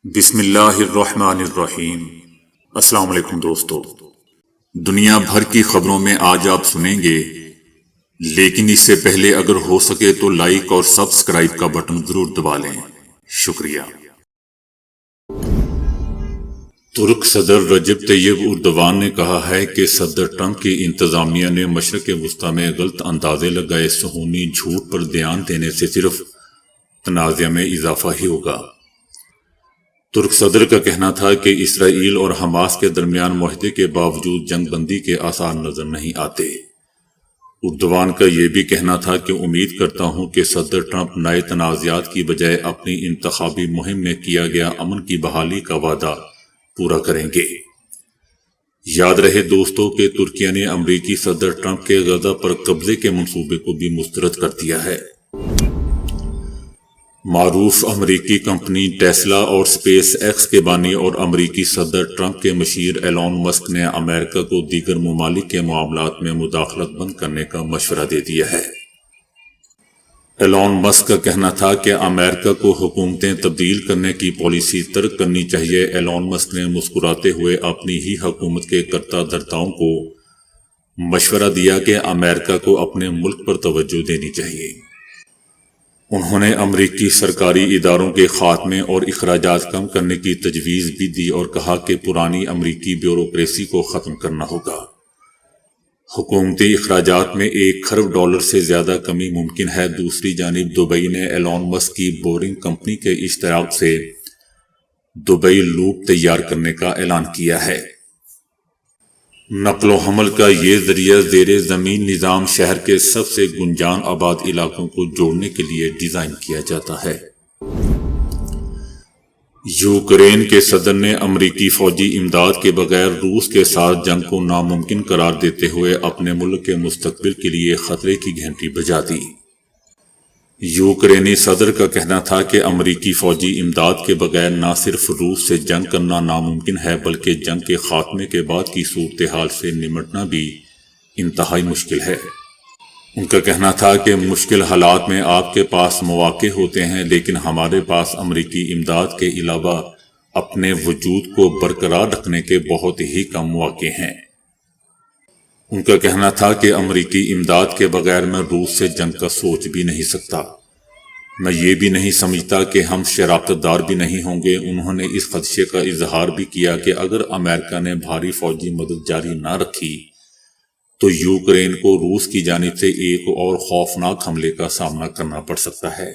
بسم اللہ الرحمن الرحیم۔ السلام علیکم دوستو، دنیا بھر کی خبروں میں آج آپ سنیں گے، لیکن اس سے پہلے اگر ہو سکے تو لائک اور سبسکرائب کا بٹن ضرور دبا لیں۔ شکریہ۔ ترک صدر رجب طیب اردوان نے کہا ہے کہ صدر ٹرمپ کی انتظامیہ نے مشرق وسطی میں غلط اندازے لگائے صہیونی جھوٹ پر دھیان دینے سے صرف تنازع میں اضافہ ہی ہوگا۔ ترک صدر کا کہنا تھا کہ اسرائیل اور حماس کے درمیان معاہدے کے باوجود جنگ بندی کے آثار نظر نہیں آتے۔ اردوان کا یہ بھی کہنا تھا کہ امید کرتا ہوں کہ صدر ٹرمپ نئے تنازعات کی بجائے اپنی انتخابی مہم میں کیا گیا امن کی بحالی کا وعدہ پورا کریں گے۔ یاد رہے دوستو کہ ترکیہ نے امریکی صدر ٹرمپ کے غزہ پر قبضے کے منصوبے کو بھی مسترد کر دیا ہے۔ معروف امریکی کمپنی ٹیسلا اور سپیس ایکس کے بانی اور امریکی صدر ٹرمپ کے مشیر ایلون مسک نے امریکہ کو دیگر ممالک کے معاملات میں مداخلت بند کرنے کا مشورہ دے دیا ہے۔ ایلون مسک کا کہنا تھا کہ امریکہ کو حکومتیں تبدیل کرنے کی پالیسی ترک کرنی چاہیے۔ ایلون مسک نے مسکراتے ہوئے اپنی ہی حکومت کے کرتا دھرتاؤں کو مشورہ دیا کہ امریکہ کو اپنے ملک پر توجہ دینی چاہیے۔ انہوں نے امریکی سرکاری اداروں کے خاتمے اور اخراجات کم کرنے کی تجویز بھی دی اور کہا کہ پرانی امریکی بیوروکریسی کو ختم کرنا ہوگا۔ حکومتی اخراجات میں $1 کروڑ سے زیادہ کمی ممکن ہے۔ دوسری جانب دبئی نے ایلون مسک کی بورنگ کمپنی کے اشتراک سے دبئی لوپ تیار کرنے کا اعلان کیا ہے۔ نقل و حمل کا یہ ذریعہ زیر زمین نظام شہر کے سب سے گنجان آباد علاقوں کو جوڑنے کے لیے ڈیزائن کیا جاتا ہے۔ یوکرین کے صدر نے امریکی فوجی امداد کے بغیر روس کے ساتھ جنگ کو ناممکن قرار دیتے ہوئے اپنے ملک کے مستقبل کے لیے خطرے کی گھنٹی بجا دی۔ یوکرینی صدر کا کہنا تھا کہ امریکی فوجی امداد کے بغیر نہ صرف روس سے جنگ کرنا ناممکن ہے بلکہ جنگ کے خاتمے کے بعد کی صورتحال سے نمٹنا بھی انتہائی مشکل ہے۔ ان کا کہنا تھا کہ مشکل حالات میں آپ کے پاس مواقع ہوتے ہیں، لیکن ہمارے پاس امریکی امداد کے علاوہ اپنے وجود کو برقرار رکھنے کے بہت ہی کم مواقع ہیں۔ ان کا کہنا تھا کہ امریکی امداد کے بغیر میں روس سے جنگ کا سوچ بھی نہیں سکتا۔ میں یہ بھی نہیں سمجھتا کہ ہم شراکت دار بھی نہیں ہوں گے۔ انہوں نے اس خدشے کا اظہار بھی کیا کہ اگر امریکہ نے بھاری فوجی مدد جاری نہ رکھی تو یوکرین کو روس کی جانب سے ایک اور خوفناک حملے کا سامنا کرنا پڑ سکتا ہے۔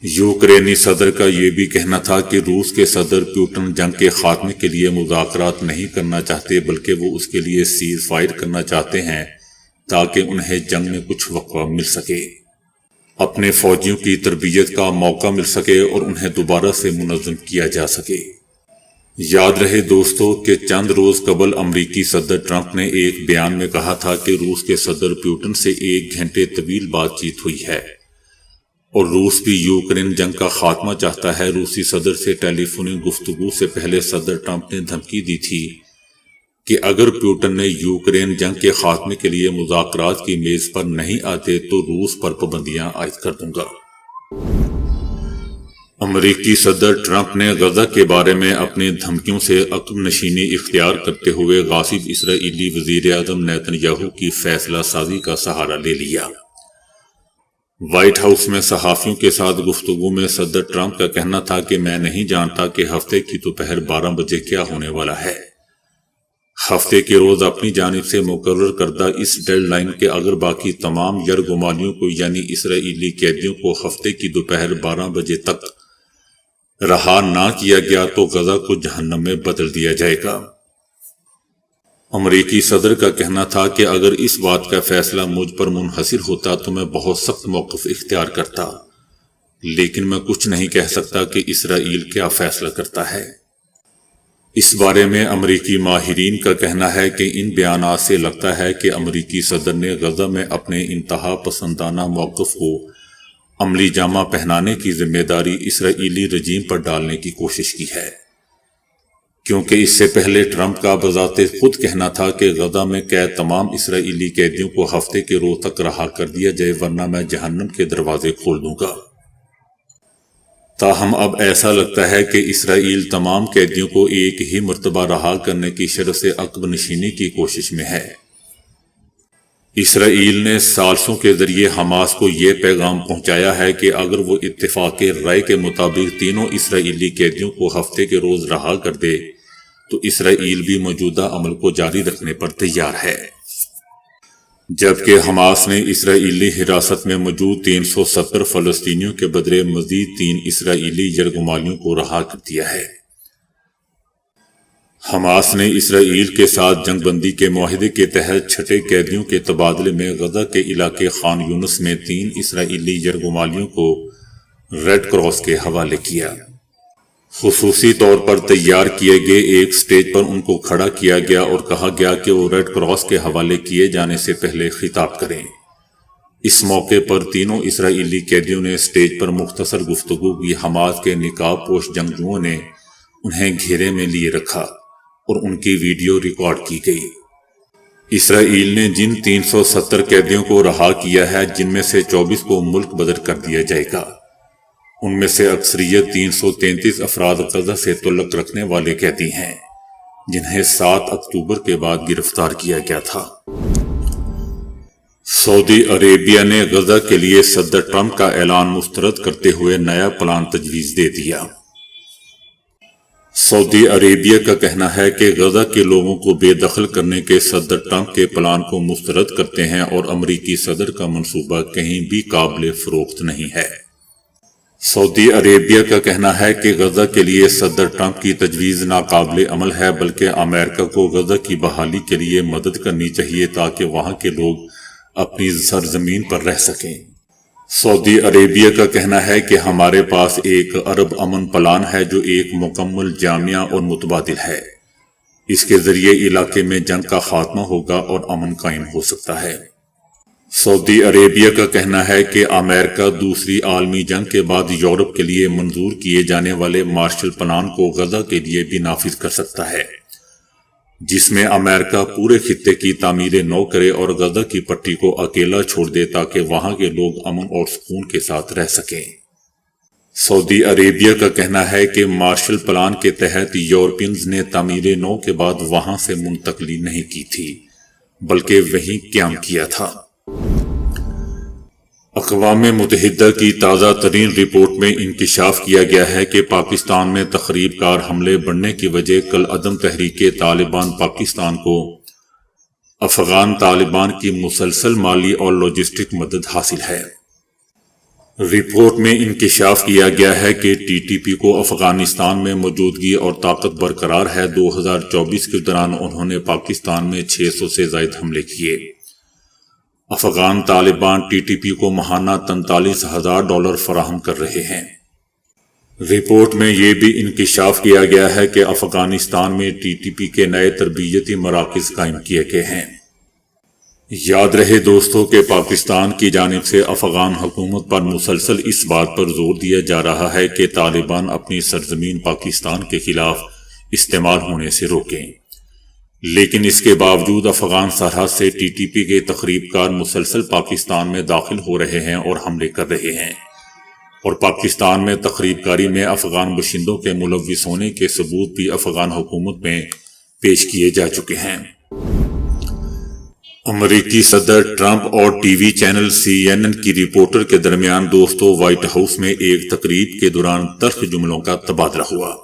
یوکرینی صدر کا یہ بھی کہنا تھا کہ روس کے صدر پیوٹن جنگ کے خاتمے کے لیے مذاکرات نہیں کرنا چاہتے بلکہ وہ اس کے لیے سیز فائر کرنا چاہتے ہیں تاکہ انہیں جنگ میں کچھ وقفہ مل سکے، اپنے فوجیوں کی تربیت کا موقع مل سکے اور انہیں دوبارہ سے منظم کیا جا سکے۔ یاد رہے دوستو کہ چند روز قبل امریکی صدر ٹرمپ نے ایک بیان میں کہا تھا کہ روس کے صدر پیوٹن سے 1 گھنٹے طویل بات چیت ہوئی ہے اور روس بھی یوکرین جنگ کا خاتمہ چاہتا ہے۔ روسی صدر سے ٹیلی فونک گفتگو سے پہلے صدر ٹرمپ نے دھمکی دی تھی کہ اگر پیوٹن نے یوکرین جنگ کے خاتمے کے لیے مذاکرات کی میز پر نہیں آتے تو روس پر پابندیاں عائد کر دوں گا۔ امریکی صدر ٹرمپ نے غزہ کے بارے میں اپنی دھمکیوں سے عقب نشینی اختیار کرتے ہوئے غاصب اسرائیلی وزیر اعظم نیتن یاہو کی فیصلہ سازی کا سہارا لے لیا۔ وائٹ ہاؤس میں صحافیوں کے ساتھ گفتگو میں صدر ٹرمپ کا کہنا تھا کہ میں نہیں جانتا کہ ہفتے کی دوپہر 12 بجے کیا ہونے والا ہے۔ ہفتے کے روز اپنی جانب سے مقرر کردہ اس ڈیڈ لائن کے اگر باقی تمام یرغمالیوں کو یعنی اسرائیلی قیدیوں کو ہفتے کی دوپہر 12 بجے تک رہا نہ کیا گیا تو غزہ کو جہنم میں بدل دیا جائے گا۔ امریکی صدر کا کہنا تھا کہ اگر اس بات کا فیصلہ مجھ پر منحصر ہوتا تو میں بہت سخت موقف اختیار کرتا، لیکن میں کچھ نہیں کہہ سکتا کہ اسرائیل کیا فیصلہ کرتا ہے۔ اس بارے میں امریکی ماہرین کا کہنا ہے کہ ان بیانات سے لگتا ہے کہ امریکی صدر نے غزہ میں اپنے انتہا پسندانہ موقف کو عملی جامہ پہنانے کی ذمہ داری اسرائیلی رجیم پر ڈالنے کی کوشش کی ہے، کیونکہ اس سے پہلے ٹرمپ کا بذات خود کہنا تھا کہ غزہ میں قید تمام اسرائیلی قیدیوں کو ہفتے کے روز تک رہا کر دیا جائے ورنہ میں جہنم کے دروازے کھول دوں گا۔ تاہم اب ایسا لگتا ہے کہ اسرائیل تمام قیدیوں کو ایک ہی مرتبہ رہا کرنے کی شرط سے عقب نشینی کی کوشش میں ہے۔ اسرائیل نے ثالثوں کے ذریعے حماس کو یہ پیغام پہنچایا ہے کہ اگر وہ اتفاق رائے کے مطابق تینوں اسرائیلی قیدیوں کو ہفتے کے روز رہا کر دے تو اسرائیل بھی موجودہ عمل کو جاری رکھنے پر تیار ہے، جبکہ حماس نے اسرائیلی حراست میں موجود 370 فلسطینیوں کے بدلے مزید 3 اسرائیلی یرغمالیوں کو رہا کر دیا ہے۔ حماس نے اسرائیل کے ساتھ جنگ بندی کے معاہدے کے تحت چھٹے قیدیوں کے تبادلے میں غزہ کے علاقے خان یونس میں 3 اسرائیلی یرغمالیوں کو ریڈ کراس کے حوالے کیا۔ خصوصی طور پر تیار کیے گئے ایک سٹیج پر ان کو کھڑا کیا گیا اور کہا گیا کہ وہ ریڈ کراس کے حوالے کیے جانے سے پہلے خطاب کریں۔ اس موقع پر تینوں اسرائیلی قیدیوں نے سٹیج پر مختصر گفتگو کی۔ حماس کے نقاب پوش جنگجوؤں نے انہیں گھیرے میں لیے رکھا اور ان کی ویڈیو ریکارڈ کی گئی۔ اسرائیل نے جن 370 قیدیوں کو رہا کیا ہے، جن میں سے 24 کو ملک بدر کر دیا جائے گا، ان میں سے اکثریت 333 افراد غزہ سے تعلق رکھنے والے قیدی ہیں، جنہیں 7 اکتوبر کے بعد گرفتار کیا گیا تھا۔ سعودی عربیہ نے غزہ کے لیے صدر ٹرمپ کا اعلان مسترد کرتے ہوئے نیا پلان تجویز دے دیا۔ سعودی عربیہ کا کہنا ہے کہ غزہ کے لوگوں کو بے دخل کرنے کے صدر ٹرمپ کے پلان کو مسترد کرتے ہیں اور امریکی صدر کا منصوبہ کہیں بھی قابل فروخت نہیں ہے۔ سعودی عربیہ کا کہنا ہے کہ غزہ کے لیے صدر ٹرمپ کی تجویز ناقابل عمل ہے، بلکہ امریکہ کو غزہ کی بحالی کے لیے مدد کرنی چاہیے تاکہ وہاں کے لوگ اپنی سرزمین پر رہ سکیں۔ سعودی عربیہ کا کہنا ہے کہ ہمارے پاس ایک عرب امن پلان ہے جو ایک مکمل، جامع اور متبادل ہے۔ اس کے ذریعے علاقے میں جنگ کا خاتمہ ہوگا اور امن قائم ہو سکتا ہے۔ سعودی عربیہ کا کہنا ہے کہ امریکہ دوسری عالمی جنگ کے بعد یورپ کے لیے منظور کیے جانے والے مارشل پلان کو غزہ کے لیے بھی نافذ کر سکتا ہے، جس میں امریکہ پورے خطے کی تعمیر نو کرے اور غزہ کی پٹی کو اکیلا چھوڑ دے تاکہ وہاں کے لوگ امن اور سکون کے ساتھ رہ سکیں۔ سعودی عربیہ کا کہنا ہے کہ مارشل پلان کے تحت یورپینز نے تعمیر نو کے بعد وہاں سے منتقلی نہیں کی تھی، بلکہ وہیں قیام کیا تھا۔ اقوام متحدہ کی تازہ ترین رپورٹ میں انکشاف کیا گیا ہے کہ پاکستان میں تخریب کار حملے بڑھنے کی وجہ کالعدم تحریک طالبان پاکستان کو افغان طالبان کی مسلسل مالی اور لاجسٹک مدد حاصل ہے۔ رپورٹ میں انکشاف کیا گیا ہے کہ ٹی ٹی پی کو افغانستان میں موجودگی اور طاقت برقرار ہے۔ 2024 کے دوران انہوں نے پاکستان میں 600 سے زائد حملے کیے۔ Afghan Taliban T T P کو ماہانہ $43,000 فراہم کر رہے ہیں۔ رپورٹ میں یہ بھی انکشاف کیا گیا ہے کہ افغانستان میں ٹی ٹی پی کے نئے تربیتی مراکز قائم کیے گئے ہیں۔ یاد رہے دوستو کہ پاکستان کی جانب سے افغان حکومت پر مسلسل اس بات پر زور دیا جا رہا ہے کہ طالبان اپنی سرزمین پاکستان کے خلاف استعمال ہونے سے روکیں، لیکن اس کے باوجود افغان سرحد سے ٹی ٹی پی کے تخریب کار مسلسل پاکستان میں داخل ہو رہے ہیں اور حملے کر رہے ہیں، اور پاکستان میں تخریب کاری میں افغان باشندوں کے ملوث ہونے کے ثبوت بھی افغان حکومت میں پیش کیے جا چکے ہیں۔ امریکی صدر ٹرمپ اور ٹی وی چینل CNN کی رپورٹر کے درمیان دوستو وائٹ ہاؤس میں ایک تقریب کے دوران تلخ جملوں کا تبادلہ ہوا۔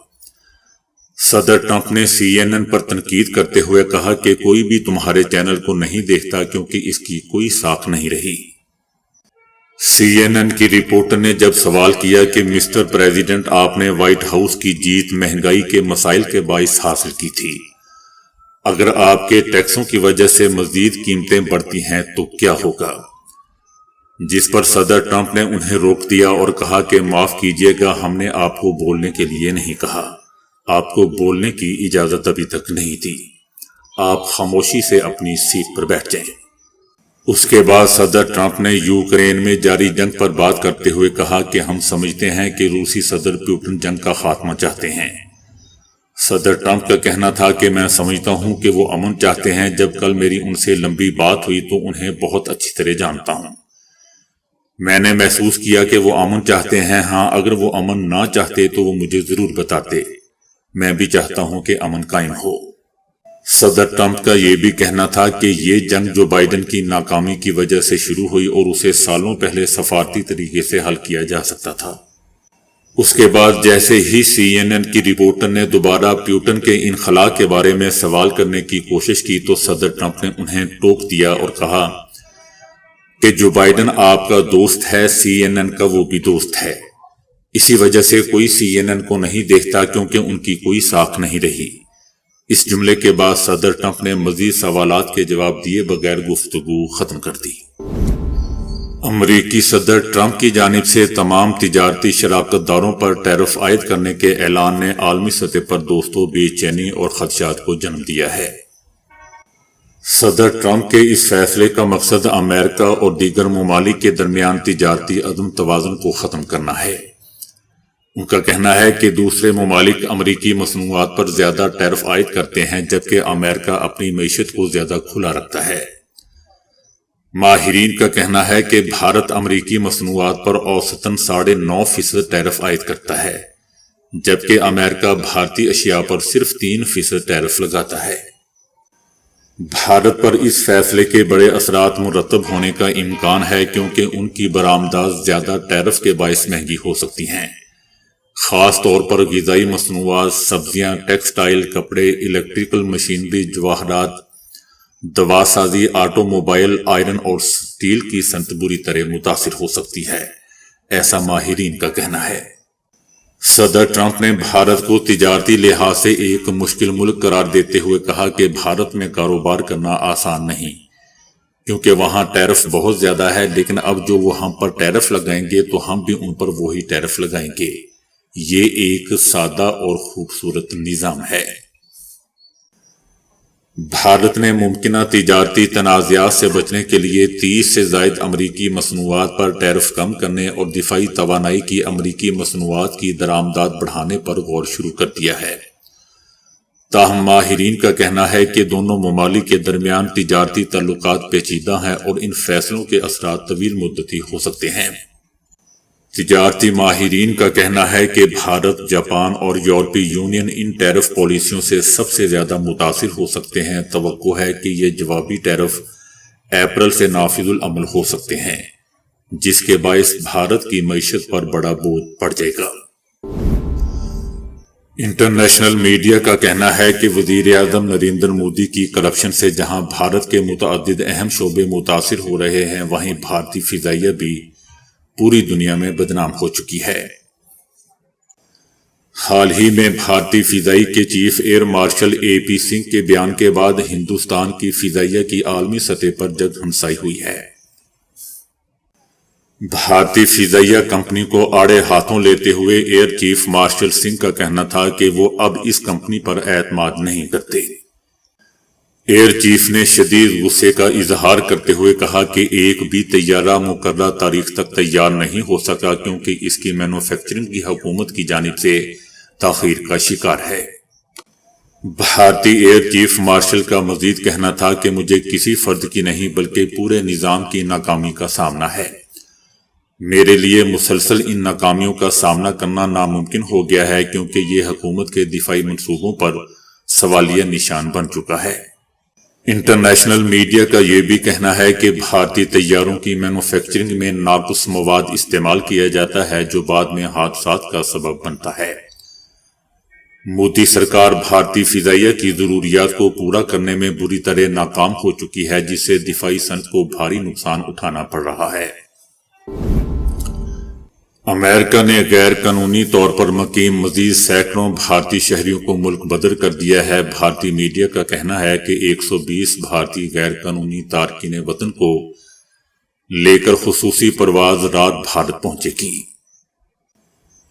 صدر ٹرمپ نے CNN پر تنقید کرتے ہوئے کہا کہ کوئی بھی تمہارے چینل کو نہیں دیکھتا کیونکہ اس کی کوئی ساکھ نہیں رہی۔ CNN کی رپورٹر نے جب سوال کیا کہ مسٹر پریزیڈنٹ، آپ نے وائٹ ہاؤس کی جیت مہنگائی کے مسائل کے باعث حاصل کی تھی، اگر آپ کے ٹیکسوں کی وجہ سے مزید قیمتیں بڑھتی ہیں تو کیا ہوگا؟ جس پر صدر ٹرمپ نے انہیں روک دیا اور کہا کہ معاف کیجیے گا، ہم نے آپ کو بولنے کے لیے نہیں کہا، آپ کو بولنے کی اجازت ابھی تک نہیں دی، آپ خاموشی سے اپنی سیٹ پر بیٹھ جائیں۔ اس کے بعد صدر ٹرمپ نے یوکرین میں جاری جنگ پر بات کرتے ہوئے کہا کہ ہم سمجھتے ہیں کہ روسی صدر پوٹن جنگ کا خاتمہ چاہتے ہیں۔ صدر ٹرمپ کا کہنا تھا کہ میں سمجھتا ہوں کہ وہ امن چاہتے ہیں۔ جب کل میری ان سے لمبی بات ہوئی تو انہیں بہت اچھی طرح جانتا ہوں۔ میں نے محسوس کیا کہ وہ امن چاہتے ہیں۔ ہاں، اگر وہ امن نہ چاہتے تو وہ مجھے ضرور بتاتے۔ میں بھی چاہتا ہوں کہ امن قائم ہو۔ صدر ٹرمپ کا یہ بھی کہنا تھا کہ یہ جنگ جو بائیڈن کی ناکامی کی وجہ سے شروع ہوئی اور اسے سالوں پہلے سفارتی طریقے سے حل کیا جا سکتا تھا۔ اس کے بعد جیسے ہی CNN کی رپورٹر نے دوبارہ پیوٹن کے انخلاء کے بارے میں سوال کرنے کی کوشش کی تو صدر ٹرمپ نے انہیں ٹوک دیا اور کہا کہ جو بائیڈن آپ کا دوست ہے، CNN کا وہ بھی دوست ہے۔ اسی وجہ سے کوئی CNN کو نہیں دیکھتا کیونکہ ان کی کوئی ساکھ نہیں رہی۔ اس جملے کے بعد صدر ٹرمپ نے مزید سوالات کے جواب دیے بغیر گفتگو ختم کر دی۔ امریکی صدر ٹرمپ کی جانب سے تمام تجارتی شراکت داروں پر ٹیرف عائد کرنے کے اعلان نے عالمی سطح پر دوستوں بے چینی اور خدشات کو جنم دیا ہے۔ صدر ٹرمپ کے اس فیصلے کا مقصد امریکہ اور دیگر ممالک کے درمیان تجارتی عدم توازن کو ختم کرنا ہے۔ ان کا کہنا ہے کہ دوسرے ممالک امریکی مصنوعات پر زیادہ ٹیرف عائد کرتے ہیں جبکہ امریکہ اپنی معیشت کو زیادہ کھلا رکھتا ہے۔ ماہرین کا کہنا ہے کہ بھارت امریکی مصنوعات پر اوسطاً 9.5% ٹیرف عائد کرتا ہے جبکہ امریکہ بھارتی اشیاء پر صرف 3% ٹیرف لگاتا ہے۔ بھارت پر اس فیصلے کے بڑے اثرات مرتب ہونے کا امکان ہے کیونکہ ان کی برآمدات زیادہ ٹیرف کے باعث مہنگی ہو سکتی ہیں، خاص طور پر غذائی مصنوعات، سبزیاں، ٹیکسٹائل، کپڑے، الیکٹریکل مشینری، جواہرات، دوا سازی، آٹو موبائل، آئرن اور سٹیل کی صنعت بری طرح متاثر ہو سکتی ہے، ایسا ماہرین کا کہنا ہے۔ صدر ٹرمپ نے بھارت کو تجارتی لحاظ سے ایک مشکل ملک قرار دیتے ہوئے کہا کہ بھارت میں کاروبار کرنا آسان نہیں کیونکہ وہاں ٹیرف بہت زیادہ ہے، لیکن اب جو وہ ہم پر ٹیرف لگائیں گے تو ہم بھی ان پر وہی ٹیرف لگائیں گے۔ یہ ایک سادہ اور خوبصورت نظام ہے۔ بھارت نے ممکنہ تجارتی تنازعات سے بچنے کے لیے 30 سے زائد امریکی مصنوعات پر ٹیرف کم کرنے اور دفاعی توانائی کی امریکی مصنوعات کی درآمدات بڑھانے پر غور شروع کر دیا ہے۔ تاہم ماہرین کا کہنا ہے کہ دونوں ممالک کے درمیان تجارتی تعلقات پیچیدہ ہیں اور ان فیصلوں کے اثرات طویل مدتی ہو سکتے ہیں۔ تجارتی ماہرین کا کہنا ہے کہ بھارت، جاپان اور یورپی یونین ان ٹیرف پالیسیوں سے سب سے زیادہ متاثر ہو سکتے ہیں۔ توقع ہے کہ یہ جوابی ٹیرف اپریل سے نافذ العمل ہو سکتے ہیں، جس کے باعث بھارت کی معیشت پر بڑا بوجھ پڑ جائے گا۔ انٹرنیشنل میڈیا کا کہنا ہے کہ وزیر اعظم نریندر مودی کی کرپشن سے جہاں بھارت کے متعدد اہم شعبے متاثر ہو رہے ہیں، وہیں بھارتی فضائیہ بھی پوری دنیا میں بدنام ہو چکی ہے۔ حال ہی میں بھارتی فضائی کے chief air marshal AP Singh کے بیان کے بعد ہندوستان کی فضائیہ کی عالمی سطح پر جگ ہنسائی ہوئی ہے۔ بھارتی فضائیہ کمپنی کو آڑے ہاتھوں لیتے ہوئے ایئر چیف مارشل سنگھ کا کہنا تھا کہ وہ اب اس کمپنی پر اعتماد نہیں کرتے۔ ایئر چیف نے شدید غصے کا اظہار کرتے ہوئے کہا کہ ایک بھی طیارہ مقررہ تاریخ تک تیار نہیں ہو سکا کیونکہ اس کی مینوفیکچرنگ کی حکومت کی جانب سے تاخیر کا شکار ہے۔ بھارتی ایئر چیف مارشل کا مزید کہنا تھا کہ مجھے کسی فرد کی نہیں بلکہ پورے نظام کی ناکامی کا سامنا ہے۔ میرے لیے مسلسل ان ناکامیوں کا سامنا کرنا ناممکن ہو گیا ہے کیونکہ یہ حکومت کے دفاعی منصوبوں پر سوالیہ نشان بن چکا ہے۔ انٹرنیشنل میڈیا کا یہ بھی کہنا ہے کہ بھارتی طیاروں کی مینوفیکچرنگ میں ناقص مواد استعمال کیا جاتا ہے جو بعد میں حادثات کا سبب بنتا ہے۔ مودی سرکار بھارتی فضائیہ کی ضروریات کو پورا کرنے میں بری طرح ناکام ہو چکی ہے جس سے دفاعی صنعت کو بھاری نقصان اٹھانا پڑ رہا ہے۔ امریکہ نے غیر قانونی طور پر مقیم مزید سینکڑوں بھارتی شہریوں کو ملک بدر کر دیا ہے۔ بھارتی میڈیا کا کہنا ہے کہ 120 بھارتی غیر قانونی تارکین وطن کو لے کر خصوصی پرواز رات بھارت پہنچے گی۔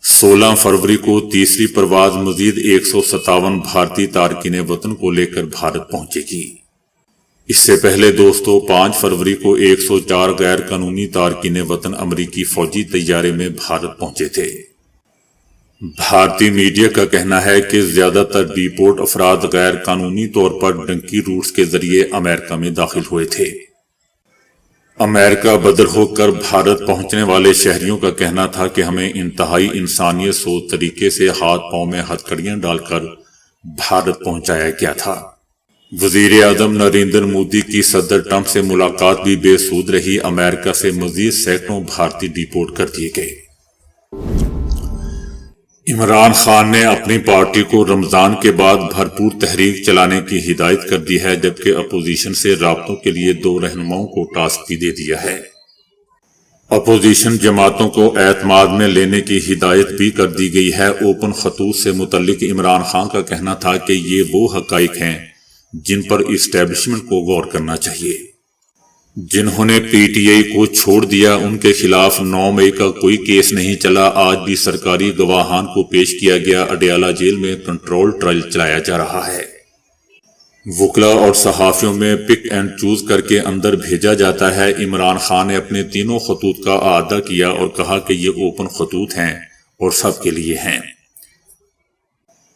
16 فروری کو تیسری پرواز مزید 157 بھارتی تارکین وطن کو لے کر بھارت پہنچے گی۔ اس سے پہلے دوستو 5 فروری کو 104 غیر قانونی تارکین وطن امریکی فوجی طیارے میں بھارت پہنچے تھے۔ بھارتی میڈیا کا کہنا ہے کہ زیادہ تر ڈیپورٹ افراد غیر قانونی طور پر ڈنکی روٹس کے ذریعے امریکہ میں داخل ہوئے تھے۔ امریکہ بدر ہو کر بھارت پہنچنے والے شہریوں کا کہنا تھا کہ ہمیں انتہائی انسانیت سوچ طریقے سے ہاتھ پاؤں میں ہتھکڑیاں ڈال کر بھارت پہنچایا گیا تھا۔ وزیر اعظم نریندر مودی کی صدر ٹرمپ سے ملاقات بھی بے سود رہی۔ امریکہ سے مزید سینکڑوں بھارتی ڈیپورٹ کر دیے گئے۔ عمران خان نے اپنی پارٹی کو رمضان کے بعد بھرپور تحریک چلانے کی ہدایت کر دی ہے، جبکہ اپوزیشن سے رابطوں کے لیے 2 رہنماؤں کو ٹاسک بھی دے دیا ہے۔ اپوزیشن جماعتوں کو اعتماد میں لینے کی ہدایت بھی کر دی گئی ہے۔ اوپن خطوط سے متعلق عمران خان کا کہنا تھا کہ یہ وہ حقائق ہیں جن پر اسٹیبلشمنٹ کو غور کرنا چاہیے۔ جنہوں نے پی ٹی آئی کو چھوڑ دیا ان کے خلاف 9 مئی کا کوئی کیس نہیں چلا۔ آج بھی سرکاری گواہان کو پیش کیا گیا۔ اڈیالہ جیل میں کنٹرول ٹرائل چلایا جا رہا ہے۔ وکلاء اور صحافیوں میں پک اینڈ چوز کر کے اندر بھیجا جاتا ہے۔ عمران خان نے اپنے تینوں خطوط کا اعادہ کیا اور کہا کہ یہ اوپن خطوط ہیں اور سب کے لیے ہیں۔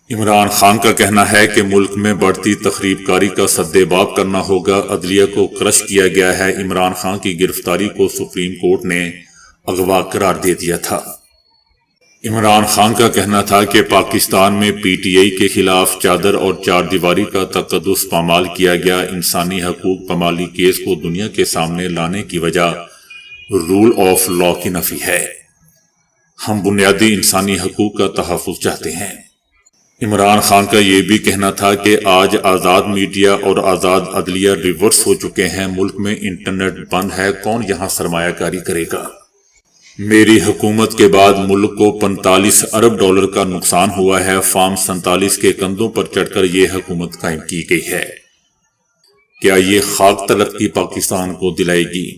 عمران خان کا کہنا ہے کہ ملک میں بڑھتی تخریب کاری کا سدباب کرنا ہوگا۔ عدلیہ کو کرش کیا گیا ہے۔ عمران خان کی گرفتاری کو سپریم کورٹ نے اغوا قرار دے دیا تھا۔ عمران خان کا کہنا تھا کہ پاکستان میں پی ٹی آئی کے خلاف چادر اور 4 دیواری کا تقدس پامال کیا گیا۔ انسانی حقوق پامالی کیس کو دنیا کے سامنے لانے کی وجہ رول آف لا کی نفی ہے۔ ہم بنیادی انسانی حقوق کا تحفظ چاہتے ہیں۔ عمران خان کا یہ بھی کہنا تھا کہ آج آزاد میڈیا اور آزاد عدلیہ ریورس ہو چکے ہیں۔ ملک میں انٹرنیٹ بند ہے، کون یہاں سرمایہ کاری کرے گا؟ میری حکومت کے بعد ملک کو 45 ارب ڈالر کا نقصان ہوا ہے۔ فارم 47 کے کندھوں پر چڑھ کر یہ حکومت قائم کی گئی ہے۔ کیا یہ خاک تلخی پاکستان کو دلائے گی؟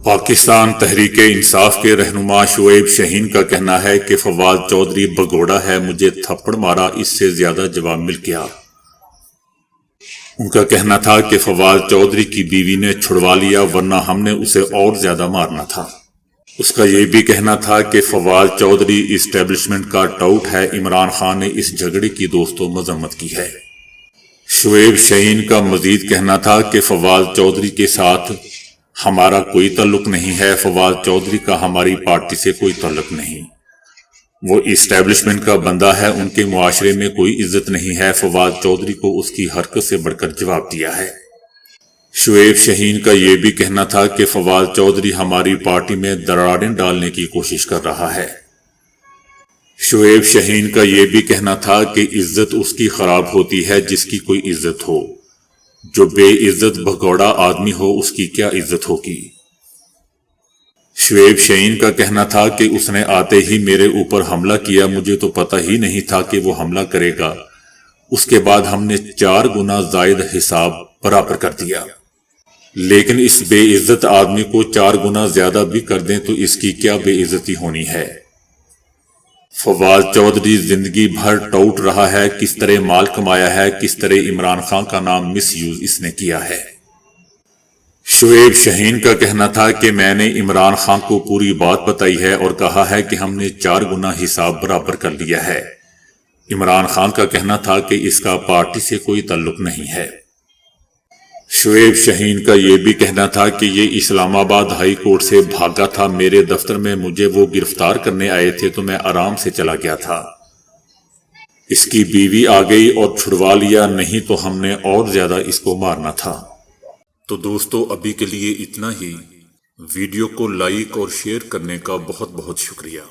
پاکستان تحریک انصاف کے رہنما شعیب شاہین کا کہنا ہے کہ فواد چودھری بگوڑا ہے، مجھے تھپڑ مارا، اس سے زیادہ جواب مل گیا۔ ان کا کہنا تھا کہ فواد چودھری کی بیوی نے چھڑوا لیا ورنہ ہم نے اسے اور زیادہ مارنا تھا۔ اس کا یہ بھی کہنا تھا کہ فواد چودھری اسٹیبلشمنٹ کا ٹاؤٹ ہے۔ عمران خان نے اس جھگڑے کی دوستوں مذمت کی ہے۔ شعیب شاہین کا مزید کہنا تھا کہ فواد چودھری کے ساتھ ہمارا کوئی تعلق نہیں ہے۔ فواد چودھری کا ہماری پارٹی سے کوئی تعلق نہیں، وہ اسٹیبلشمنٹ کا بندہ ہے، ان کے معاشرے میں کوئی عزت نہیں ہے۔ فواد چودھری کو اس کی حرکت سے بڑھ کر جواب دیا ہے۔ شعیب شاہین کا یہ بھی کہنا تھا کہ فواد چودھری ہماری پارٹی میں دراڑیں ڈالنے کی کوشش کر رہا ہے۔ شعیب شاہین کا یہ بھی کہنا تھا کہ عزت اس کی خراب ہوتی ہے جس کی کوئی عزت ہو، جو بے عزت بھگوڑا آدمی ہو اس کی کیا عزت ہوگی۔ شعیب شاہین کا کہنا تھا کہ اس نے آتے ہی میرے اوپر حملہ کیا، مجھے تو پتہ ہی نہیں تھا کہ وہ حملہ کرے گا۔ اس کے بعد ہم نے 4 گنا زائد حساب برابر کر دیا، لیکن اس بے عزت آدمی کو 4 گنا زیادہ بھی کر دیں تو اس کی کیا بے عزتی ہونی ہے۔ فواد چودھری زندگی بھر ٹاؤٹ رہا ہے، کس طرح مال کمایا ہے، کس طرح عمران خان کا نام مس یوز اس نے کیا ہے۔ شعیب شاہین کا کہنا تھا کہ میں نے عمران خان کو پوری بات بتائی ہے اور کہا ہے کہ ہم نے 4 گنا حساب برابر کر لیا ہے۔ عمران خان کا کہنا تھا کہ اس کا پارٹی سے کوئی تعلق نہیں ہے۔ شعیب شاہین کا یہ بھی کہنا تھا کہ یہ اسلام آباد ہائی کورٹ سے بھاگا تھا، میرے دفتر میں مجھے وہ گرفتار کرنے آئے تھے تو میں آرام سے چلا گیا تھا، اس کی بیوی آ گئی اور چھڑوا لیا، نہیں تو ہم نے اور زیادہ اس کو مارنا تھا۔ تو دوستو ابھی کے لیے اتنا ہی۔ ویڈیو کو لائک اور شیئر کرنے کا بہت بہت شکریہ۔